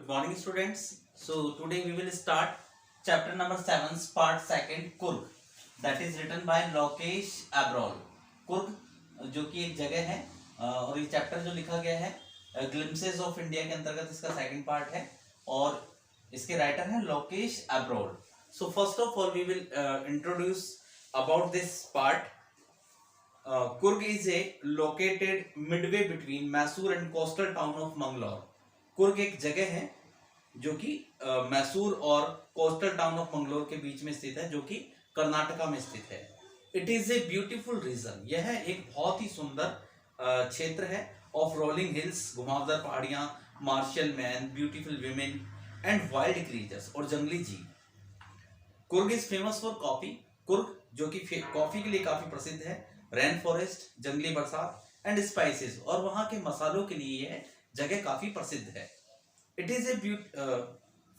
Good morning, students. So today we will start chapter number 7, part 2, Coorg. That is written by Lokesh Abrol. Coorg जो कि एक जगह है और ये चैप्टर जो लिखा गया है ग्लिम्सेस ऑफ इंडिया के अंतर्गत इसका सेकंड पार्ट है और इसके राइटर हैं Lokesh Abrol. So first of all we will introduce about this part. Kurg is located midway between Mysore and coastal town of Mangalore. Coorg एक जगह है जो कि मैसूर और कोस्टल टाउन ऑफ मंगलोर के बीच में स्थित है, जो कि कर्नाटका में स्थित है. It is a beautiful region. यह एक बहुत ही सुंदर क्षेत्र है. ऑफ रोलिंग हिल्स, घुमावदार पहाड़ियां, martial man, beautiful women and wild creatures और जंगली जीव. Coorg is famous for coffee. Coorg जो कि कॉफी के लिए काफी प्रसिद्ध है. रेन फॉरेस्ट, जंगली बरसात एंड स्पाइसेस, और वहां के मसालों के लिए यह जगह काफी प्रसिद्ध है. It is a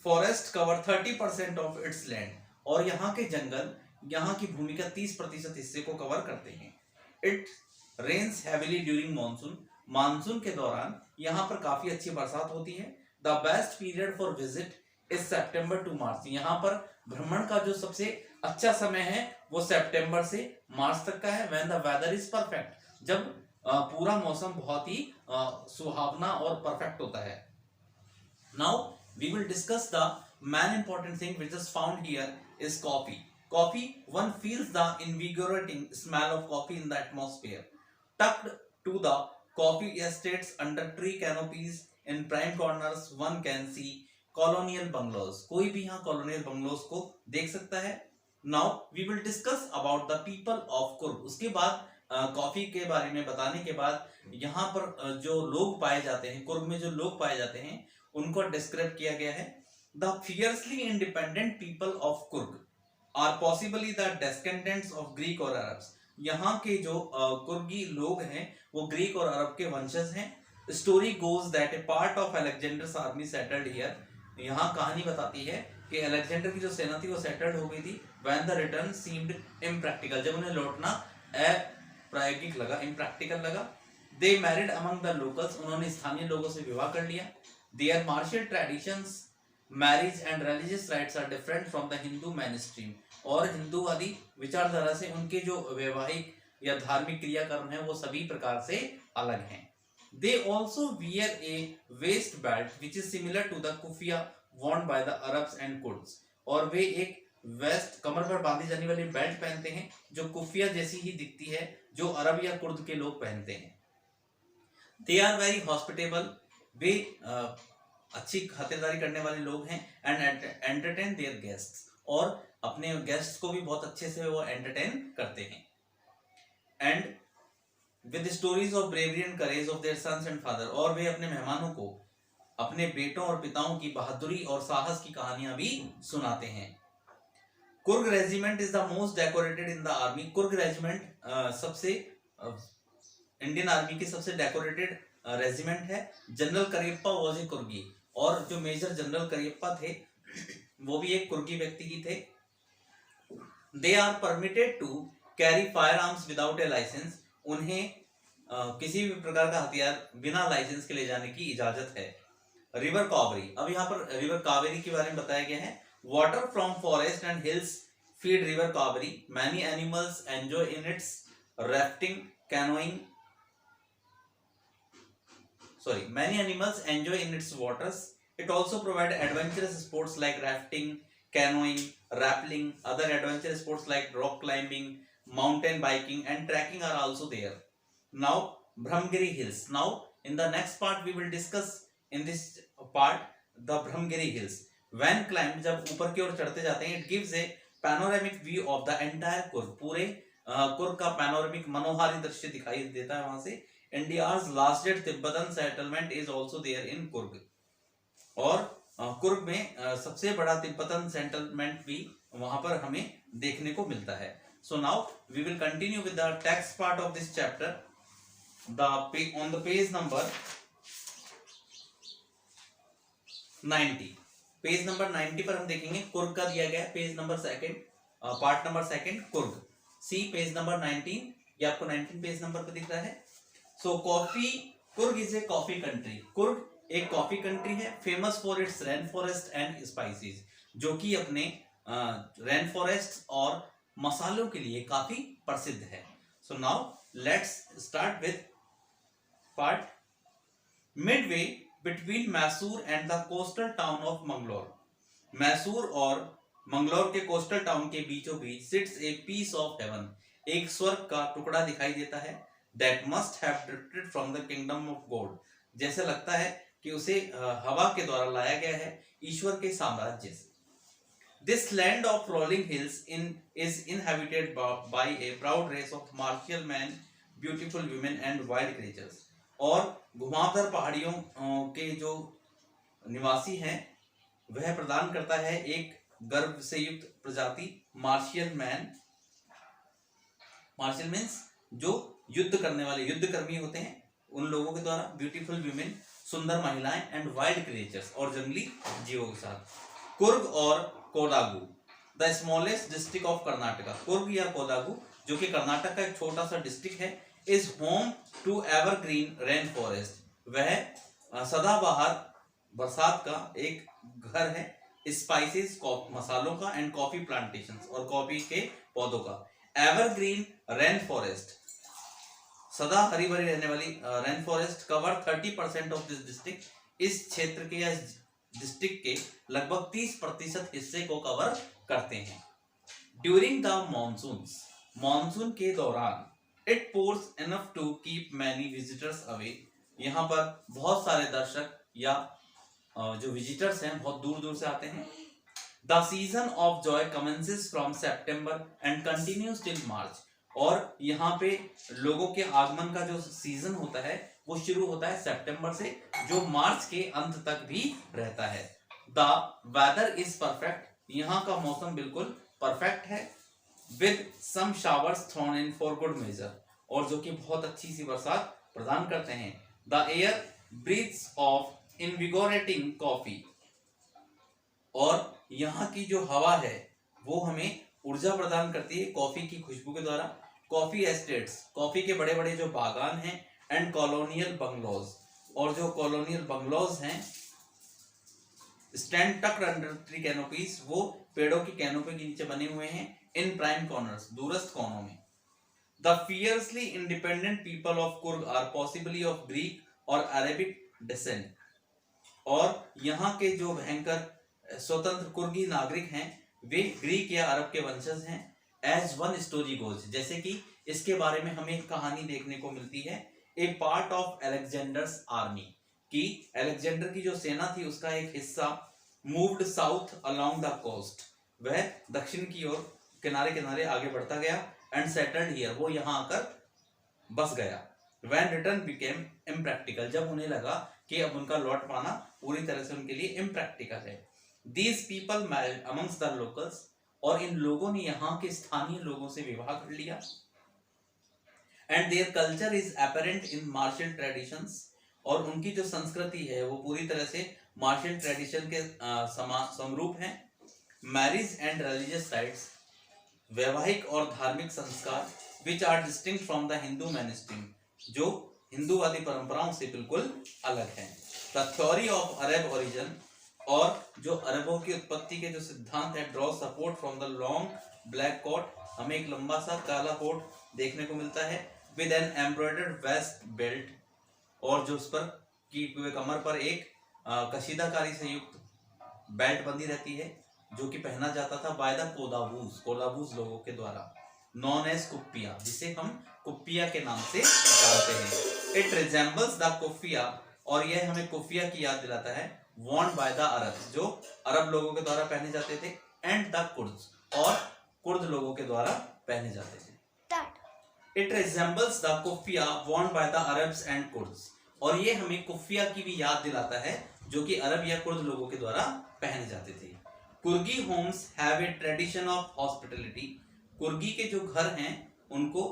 forest cover 30% of its land, और यहाँ के जंगल यहाँ की भूमि का 30% हिस्से को कवर करते हैं. It rains heavily during monsoon. Monsoon के दौरान यहाँ पर काफी अच्छी बरसात होती है. The best period for visit is September to March. यहाँ पर भ्रमण का जो सबसे अच्छा समय है वो सितंबर से मार्च तक का है. When the weather is perfect, जब पूरा मौसम बहुत ही सुहावना और परफेक्ट होता है. Now we will discuss the main important thing which is found here is coffee. Coffee, one feels the invigorating smell of coffee in the atmosphere. Tucked to the coffee estates under tree canopies in prime corners one can see colonial bungalows. कोई भी यहाँ colonial bungalows को देख सकता है. Now we will discuss about the people of Coorg. उसके बाद coffee के बारे में बताने के बाद यहाँ पर जो लोग पाए जाते हैं, कुर्ग में जो लोग पाए जाते हैं, उनको डिस्क्राइब किया गया है. The fiercely independent people of Coorg are possibly the descendants of Greek और अरब्स. यहाँ के जो कुर्गी लोग हैं वो ग्रीक और अरब के वंशज हैं. Story goes that A part of Alexander's army settled here. यहाँ कहानी बताती है कि अलेक्जेंडर की जो सेना थी वो सेटल्ड हो गई थी. When the return seemed impractical, जब उन्हें लौटना प्रायोगिक लगा, इम्प्रैक्टिकल लगा. They married among the locals, उन्होंने स्थानीय लोगों से विवाह कर लिया. Their martial traditions, marriage and religious rites are different from the Hindu mainstream. और हिंदूवादी विचारधारा से उनके जो वैवाहिक या धार्मिक क्रियाकर्म है वो सभी प्रकार से अलग हैं. They also wear a waist belt which is similar to the kufiya worn by the Arabs and Kurds. और वे एक वेस्ट, कमर पर बांधी जाने वाली बेल्ट पहनते हैं जो कुफिया जैसी ही दिखती है, जो अरब या कुर्द के लोग पहनते हैं. They are very hospitable. वे अच्छी खातिरदारी करने वाले लोग हैं. एंड एंटरटेन देयर गेस्ट्स, और अपने गेस्ट को भी बहुत अच्छे से वो एंटरटेन करते हैं. And with stories of bravery and courage of their sons and father, और वे अपने मेहमानों को अपने बेटों और पिताओं की बहादुरी और साहस की कहानियां भी सुनाते हैं. Coorg regiment is the most decorated in the army. Coorg regiment सबसे इंडियन आर्मी की सबसे डेकोरेटेड रेजिमेंट है. जनरल करियप्पा वाज ए कुर्गी, और जो मेजर जनरल करियप्पा थे वो भी एक कुर्गी व्यक्ति ही थे. They are permitted to carry firearms without a licence. उन्हें किसी भी प्रकार का हथियार बिना लाइसेंस के ले जाने की इजाजत है. रिवर कावेरी, अब यहाँ पर रिवर कावेरी के बारे में बताया गया है. Water from forest and hills feed river Kaveri. Many animals enjoy in its rafting, canoeing, many animals enjoy in its waters. It also provides adventurous sports like rafting, canoeing, rappelling. Other adventurous sports like rock climbing, mountain biking and trekking are also there. Now Brahmagiri Hills. Now in the next part we will discuss in this part the Brahmagiri Hills. When climbed, जब ऊपर की ओर चढ़ते जाते हैं, it gives a panoramic view of the entire Kurg. पूरे कुर्ग का panoramic मनोहारी दृश्य दिखाई देता है वहां से. India's last dead Tibetan settlement is also there in Kurg. और कुर्ग में सबसे बड़ा तिब्बतन सेटलमेंट भी वहां पर हमें देखने को मिलता है. So now we will continue with the text part of this chapter. On the page number 90, page number 90 पर हम देखेंगे कुर्ग का दिया गया है. Page number 2, part number 2 Coorg. See page number 19, ये आपको 19 पेज नंबर पर दिख रहा है. So coffee, Coorg is a coffee country. Coorg एक कॉफी कंट्री है, famous for its rain forest and spices, जो कि अपने रेन फॉरेस्ट और मसालों के लिए काफी प्रसिद्ध है। So now let's start with part midway between Mysore and the coastal town of Mangalore. Mysore और मंगलोर के कोस्टल टाउन के बीचों बीच sits a piece of heaven, एक स्वर्ग का टुकड़ा दिखाई देता है। That must have drifted from the kingdom of God, जैसे लगता है कि उसे हवा के द्वारा लाया गया है ईश्वर के साम्राज्य से। This land of rolling hills is inhabited by a proud race of martial man, beautiful women and wild creatures. और घुमावदार पहाड़ियों के जो निवासी हैं वह प्रदान करता है एक गर्व से युक्त प्रजाति, मार्शियल मैन। मार्शियल मीन्स जो युद्ध करने वाले युद्धकर्मी होते हैं उन लोगों के द्वारा, ब्यूटीफुल विमेन सुंदर महिलाएं, एंड वाइल्ड क्रिएचर्स और जंगली जीवों के साथ। कुर्ग और Kodagu, the smallest district of Karnataka. Coorg या कोडागु जो कि कर्नाटक का एक छोटा सा डिस्ट्रिक्ट है, is home to evergreen rainforest. वह सदाबहार बरसात का एक घर है, स्पाइसेस मसालों का, एंड कॉफी प्लांटेशंस और कॉफी के पौधों का। एवरग्रीन रेन फॉरेस्ट, सदा हरी भरी रहने वाली rain forest cover 30% of this district. इस क्षेत्र के या डिस्ट्रिक्ट के लगभग 30% हिस्से को कवर करते हैं। ड्यूरिंग द मॉनसून्स, मॉनसून के दौरान, it pours enough to keep many visitors away. यहाँ पर बहुत सारे दर्शक या जो विजिटर्स हैं बहुत दूर दूर से आते हैं। The season of Joy commences from September and continues till March. और यहाँ पे लोगों के आगमन का जो सीजन होता है वो शुरू होता है सितंबर से, जो मार्च के अंत तक भी रहता है। द वेदर इज परफेक्ट, यहाँ का मौसम बिल्कुल परफेक्ट है। With some showers thrown in for good measure, और जो कि बहुत अच्छी सी बरसात प्रदान करते हैं। The air breathes of invigorating coffee, और यहाँ की जो हवा है वो हमें ऊर्जा प्रदान करती है कॉफी की खुशबू के द्वारा। कॉफी एस्टेट्स, कॉफी के बड़े बड़े जो बागान हैं, एंड कॉलोनियल बंगलोज, और जो कॉलोनियल बंगलोज हैं stand tucked under tree canopies, वो पेड़ों की कैनोपी के नीचे बने हुए हैं। इन प्राइम कॉर्नर्स, दूरस्थ कोनों में। The fiercely independent people of Coorg are possibly of Greek और अरेबिक डिसेंट, और यहाँ के जो भयंकर स्वतंत्र कुर्गी नागरिक हैं वे ग्रीक या अरब के वंशज हैं। एज वन स्टोरी गोज, जैसे कि इसके बारे में हमें एक कहानी देखने को मिलती है। A part of Alexander's army, कि अलेक्जेंडर की जो सेना थी उसका एक हिस्सा moved south along the coast, वह दक्षिण की ओर किनारे किनारे आगे बढ़ता गया। एंड सेटल्ड हियर, वो यहाँ आकर बस गया। व्हेन रिटर्न बिकेम इम्प्रैक्टिकल, जब उन्हें लगा कि अब उनका लौट पाना पूरी तरह से उनके लिए इम्प्रैक्टिकल है। These people married amongst the locals, और इन लोगों ने यहाँ के स्थानीय लोगों से विवाह कर लिया। And their culture is apparent in martial traditions, और उनकी जो संस्कृति है वो पूरी तरह से मार्शल ट्रेडिशन के समरूप है। मैरिज एंड रिलीजियस राइट्स, वैवाहिक और धार्मिक संस्कार, which are distinct from the Hindu mainstream, जो हिंदूवादी परंपराओं से बिल्कुल अलग है। The theory of Arab origin, और जो अरबों की उत्पत्ति के जो सिद्धांत है, draw support from the long black coat, हमें एक लंबा सा काला कोट देखने को मिलता है। With an embroidered waist belt, और जो उस पर की हुए कमर पर एक कशीदाकारी से युक्त बेल्ट बंधी रहती है, जो कि पहना जाता था बाय द कोदाबूज लोगों के द्वारा। नॉन एज कुप्पिया, जिसे हम कुप्पिया के नाम से जानते हैं। इट रिजेंबल्स द कुफ्फिया, और यह हमें कुफ्फिया की याद दिलाता है। worn by the Arabs, जो अरब लोगों के द्वारा पहने जाते थे। and the Kurds, और कुर्द लोगों के द्वारा पहने जाते थे। It resembles the kufiya worn by the Arabs and Kurds, और ये हमें कुफिया की भी याद दिलाता है जो कि अरब या कुर्द लोगों के द्वारा पहने जाते थे। Coorgi homes have a tradition of hospitality, Coorgi के जो घर हैं उनको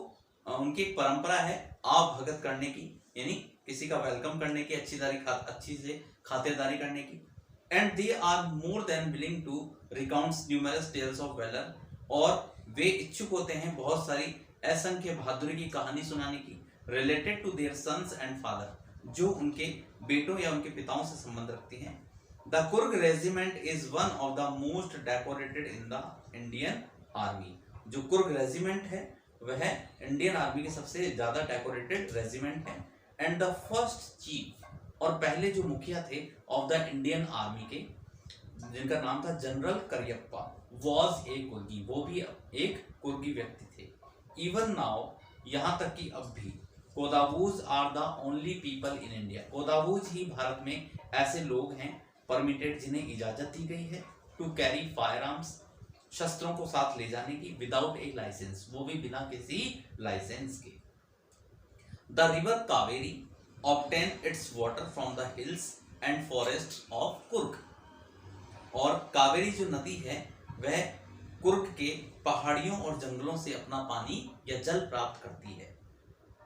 उनकी एक परंपरा है आप भगत करने की, यानी किसी का वेलकम करने की, अच्छी से खातिरदारी करने की। And they are more than willing to recount numerous tales of valour, और वे इच्छुक होते हैं बहुत सारी असंख्य बहादुरी की कहानी सुनाने की, related to their sons and father, जो उनके बेटों या उनके पिताओं से संबंध रखती हैं। The Coorg regiment is one of the most decorated in the Indian army. जो कुर्ग रेजिमेंट है वह इंडियन आर्मी के सबसे ज्यादा डेकोरेटेड रेजिमेंट है। एंड द फर्स्ट चीफ, और पहले जो मुखिया थे ऑफ द इंडियन आर्मी के, जिनका नाम था जनरल करियप्पा, वॉज ए कुर्गी, वो भी एक कुर्गी व्यक्ति थे। इवन नाउ, यहाँ तक कि अब भी, Kodavus are the only people in India, Kodavus ही भारत में ऐसे लोग हैं परमिटेड जिन्हें इजाजत दी गई है टू कैरी फायर आर्म्स, शस्त्रों को साथ ले जाने की, विदाउट ए लाइसेंस, वो भी बिना किसी लाइसेंस के। The river Kaveri obtain it's water from the hills and forest of Coorg, और कावेरी जो नदी है वह कुर्ग के पहाड़ियों और जंगलों से अपना पानी या जल प्राप्त करती है।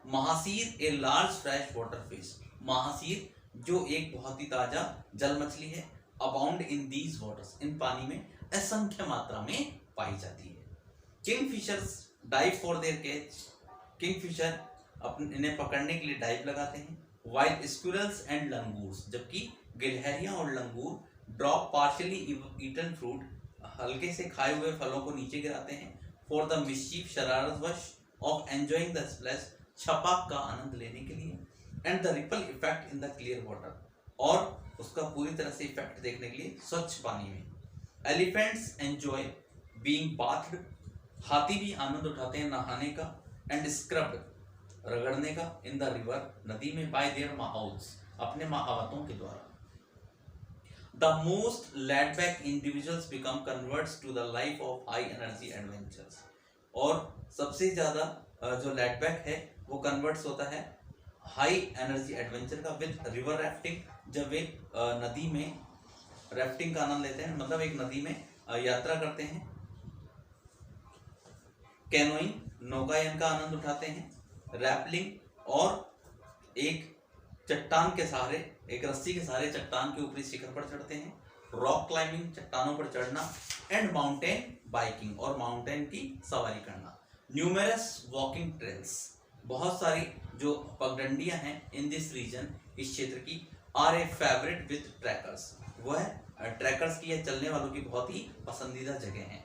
Mahseer a large fresh water fish, mahseer जो एक बहुत ही ताजा जल मछली है, अबाउंड इन दीज वाटर्स, इन पानी में असंख्य मात्रा में पाई जाती है। Kingfishers dive for their catch, Kingfisher अपने इन्हें पकड़ने के लिए डाइव लगाते हैं। वाइल स्क्विरल्स एंड लंगूर्स, जबकि गिलहरियां और लंगूर ड्रॉप पार्शियली ईटन फ्रूट, हल्के से खाए हुए फलों को नीचे गिराते हैं। फॉर द मिस्चीफ, शरारतवश, ऑफ एंजॉइंग द स्प्लैश, छपाक का आनंद लेने के लिए। And the ripple effect in the clear water, और उसका पूरी तरह से इफेक्ट देखने के लिए स्वच्छ पानी में। एलिफेंट्स एंजॉय बीइंग बाथड, हाथी भी आनंद उठाते हैं नहाने का। एंड स्क्रब्ड, रगड़ने का, इन द रिवर, नदी में, बाय देयर माउथ्स, अपने महावतों के द्वारा। The most laid back individuals become converts to the life of high energy adventures, और सबसे ज्यादा जो laid back है वो converts होता है high energy adventure का, with river rafting, जब वे नदी में राफ्टिंग का आनंद लेते हैं, मतलब एक नदी में यात्रा करते हैं। कैनोइंग, नौकायन का आनंद उठाते हैं। रैपलिंग, और एक चट्टान के सहारे, एक रस्सी के सहारे चट्टान के ऊपरी शिखर पर चढ़ते हैं। रॉक क्लाइंबिंग, चट्टानों पर चढ़ना। एंड माउंटेन बाइकिंग, और माउंटेन की सवारी करना। न्यूमेरस वॉकिंग ट्रेल्स, बहुत सारी जो पगडंडियां हैं इन दिस रीजन, इस क्षेत्र की, are a favourite with trekkers, वह ट्रैकर्स की या चलने वालों की बहुत ही पसंदीदा जगह हैं।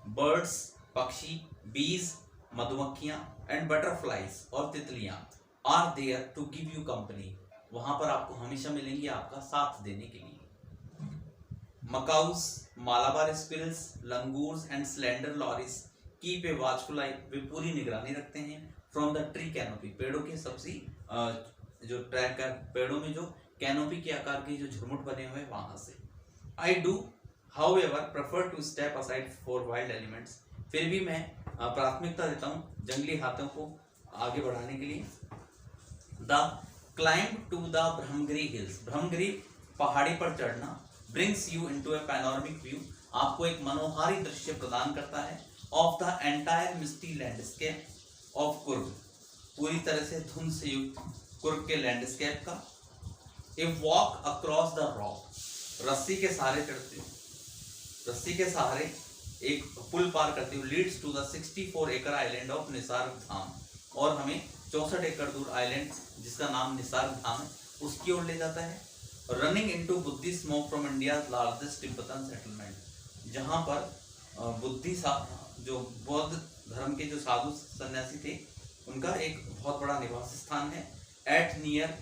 बर्ड्स, पक्षी, बीज, मधुमक्खियां, एंड बटरफ्लाइज, और तितलियां, are there to give you company, वहां पर आपको हमेशा मिलेंगी आपका साथ देने के लिए। Macaques, Malabar squirrels, langurs and slender loris keep a watchful eye, वे पूरी निगरानी रखते हैं। फ्रॉम द ट्री कैनोपी, पेड़ों के सबसे जो ट्रैकर, पेड़ों में जो कैनोपी के आकार के जो झुरमुट बने हुए वहां से। I do however prefer to step aside for wild elements, फिर भी मैं प्राथमिकता देता हूँ जंगली हाथियों को आगे बढ़ाने के लिए। The climb to the Brahmagiri hills, Brahmagiri पहाड़ी पर चढ़ना, brings you into a panoramic view, आपको एक मनोहारी दृश्य प्रदान करता है। Of the entire misty landscape of Coorg, पूरी तरह से धुंध से युक्त कुर्ग के लैंडस्केप का। A walk across the rock, रस्सी के सहारे चढ़ते हो, रस्सी के सहारे एक पुल पार करते हुए, लीड्स टू द 64 एकड़ आइलैंड ऑफ निसार धाम, और हमें 64 एकड़ दूर आइलैंड जिसका नाम निसार धाम है उसकी ओर ले जाता है। Running into Buddhist smoke from India largest Tibetan settlement, जहां पर बुद्धि जो बौद्ध धर्म के जो साधु सन्यासी थे उनका एक बहुत बड़ा निवास स्थान है। At near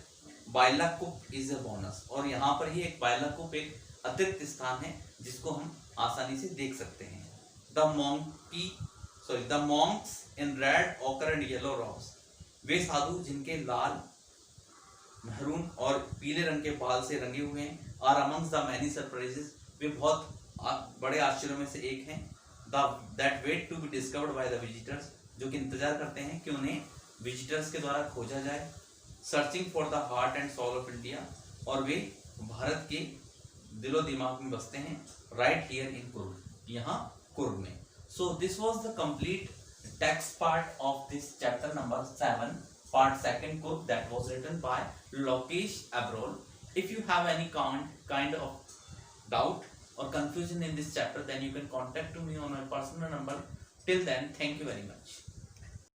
Bylakuppe is a bonus, और यहाँ पर ही एक बाइलाकुप एक अतिरिक्त स्थान है जिसको हम आसानी से देख सकते हैं। The monks in red ochre and yellow robes, वे साधु जिनके लाल, महरून और पीले रंग के बाल से रंगे हुए हैं। Are amongst the many surprises, वे बहुत बड़े आश्चर्यों में से एक हैं। That wait to be discovered by the visitors, जो कि इंतजार करते हैं कि उन्हें विजिटर्स के द्वारा खोजा जाए। Searching for the heart and soul of India, और वे भारत के दिलो दिमाग में बसते हैं। राइट हियर इन कुर्ग, यहाँ कुर्ग में। So this was the complete text part of this chapter number 7 part 2 Kurg, that was written by Lokesh Abrol. If you have any kind of doubt or confusion in this chapter, then you can contact me on my personal number. Till then, thank you very much.